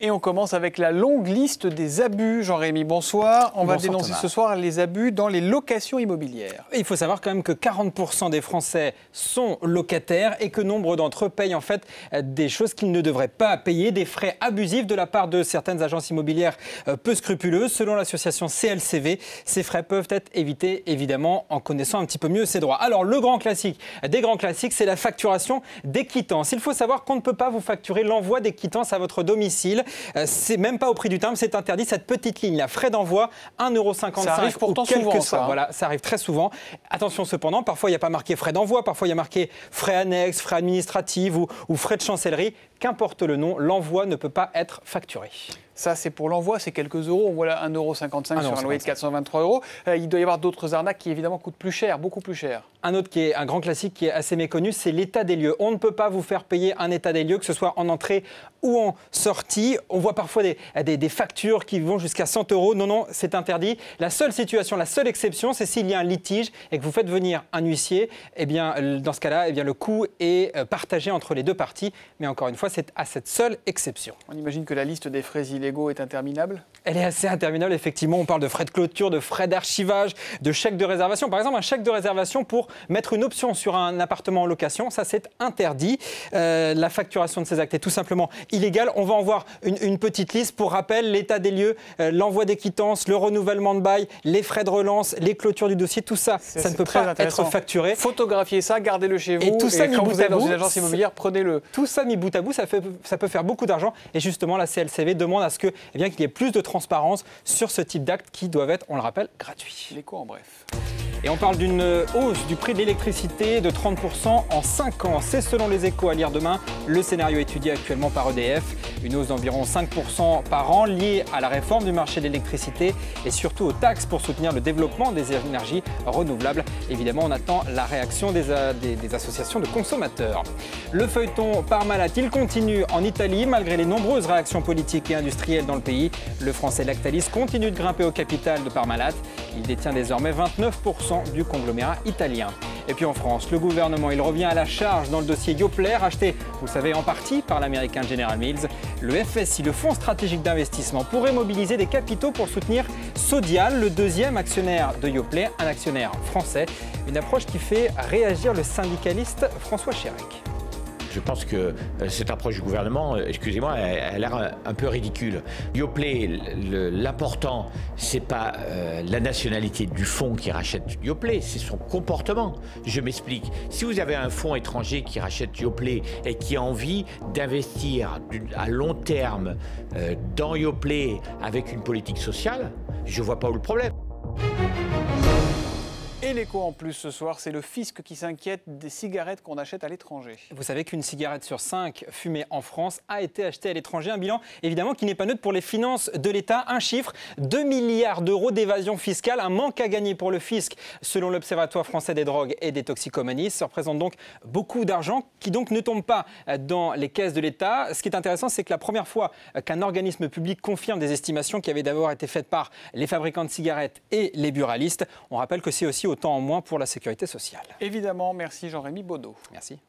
Et on commence avec la longue liste des abus. Jean-Rémy, bonsoir. On va dénoncer Thomas. ce soir les abus dans les locations immobilières. Il faut savoir quand même que 40% des Français sont locataires et que nombre d'entre eux payent en fait des choses qu'ils ne devraient pas payer, des frais abusifs de la part de certaines agences immobilières peu scrupuleuses. Selon l'association CLCV, ces frais peuvent être évités évidemment en connaissant un petit peu mieux ses droits. Alors le grand classique des grands classiques, c'est la facturation des quittances. Il faut savoir qu'on ne peut pas vous facturer l'envoi des quittances à votre domicile. C'est même pas au prix du timbre, c'est interdit. Cette petite ligne, la frais d'envoi, 1,55 €. Ça arrive pourtant ou quel souvent, que ça. soit. Voilà, ça arrive très souvent. Attention cependant, parfois il n'y a pas marqué frais d'envoi, parfois il y a marqué frais annexes, frais administratifs ou frais de chancellerie. Qu'importe le nom, l'envoi ne peut pas être facturé. Ça, c'est pour l'envoi, c'est quelques euros. On voit là 1,55 € sur un loyer de 423 €. Il doit y avoir d'autres arnaques qui, évidemment, coûtent plus cher, beaucoup plus cher. Un autre qui est un grand classique qui est assez méconnu, c'est l'état des lieux. On ne peut pas vous faire payer un état des lieux, que ce soit en entrée ou en sortie. On voit parfois des factures qui vont jusqu'à 100 €. Non, non, c'est interdit. La seule situation, la seule exception, c'est s'il y a un litige et que vous faites venir un huissier. Eh bien, dans ce cas-là, eh bien, le coût est partagé entre les deux parties. Mais encore une fois, c'est à cette seule exception. On imagine que la liste des frais illégaux est interminable. Elle est assez interminable, effectivement. On parle de frais de clôture, de frais d'archivage, de chèques de réservation. Par exemple, un chèque de réservation pour mettre une option sur un appartement en location, ça c'est interdit. La facturation de ces actes est tout simplement illégale. On va en voir une petite liste. Pour rappel, l'état des lieux, l'envoi des quittances, le renouvellement de bail, les frais de relance, les clôtures du dossier, tout ça, ça ne peut pas être facturé. Photographiez ça, gardez-le chez vous. Et tout ça mis quand bout vous à êtes dans bout, une agence immobilière, prenez-le. Tout ça mis bout à bout, ça peut faire beaucoup d'argent. Et justement, la CLCV demande à ce qu'il y ait plus de transparence sur ce type d'actes qui doivent être, on le rappelle, gratuits. L'écho en bref. Et on parle d'une hausse du prix de l'électricité de 30% en 5 ans. C'est selon les Échos à lire demain. Le scénario étudié actuellement par EDF. Une hausse d'environ 5% par an liée à la réforme du marché de l'électricité et surtout aux taxes pour soutenir le développement des énergies renouvelables. Évidemment, on attend la réaction des associations de consommateurs. Le feuilleton Parmalat, il continue en Italie. Malgré les nombreuses réactions politiques et industrielles dans le pays, le français Lactalis continue de grimper au capital de Parmalat. Il détient désormais 29% du conglomérat italien. Et puis en France, le gouvernement, il revient à la charge dans le dossier Yoplait, racheté, vous le savez, en partie par l'américain General Mills. Le FSI, le Fonds stratégique d'investissement, pourrait mobiliser des capitaux pour soutenir Sodial, le deuxième actionnaire de Yoplait, un actionnaire français. Une approche qui fait réagir le syndicaliste François Chérec. Je pense que cette approche du gouvernement, excusez-moi, elle a l'air un peu ridicule. Yoplait, l'important, c'est pas la nationalité du fonds qui rachète Yoplait, c'est son comportement. Je m'explique. Si vous avez un fonds étranger qui rachète Yoplait et qui a envie d'investir à long terme dans Yoplait avec une politique sociale, je vois pas où le problème. Et l'écho en plus ce soir, c'est le fisc qui s'inquiète des cigarettes qu'on achète à l'étranger. Vous savez qu'une cigarette sur 5 fumée en France a été achetée à l'étranger. Un bilan évidemment qui n'est pas neutre pour les finances de l'État. Un chiffre, 2 milliards d'euros d'évasion fiscale, un manque à gagner pour le fisc selon l'Observatoire français des drogues et des toxicomanies. Ça représente donc beaucoup d'argent qui donc ne tombe pas dans les caisses de l'État. Ce qui est intéressant, c'est que la première fois qu'un organisme public confirme des estimations qui avaient d'abord été faites par les fabricants de cigarettes et les buralistes. On rappelle que c'est aussi autant en moins pour la sécurité sociale. Évidemment, merci Jean-Rémy Baudot. Merci.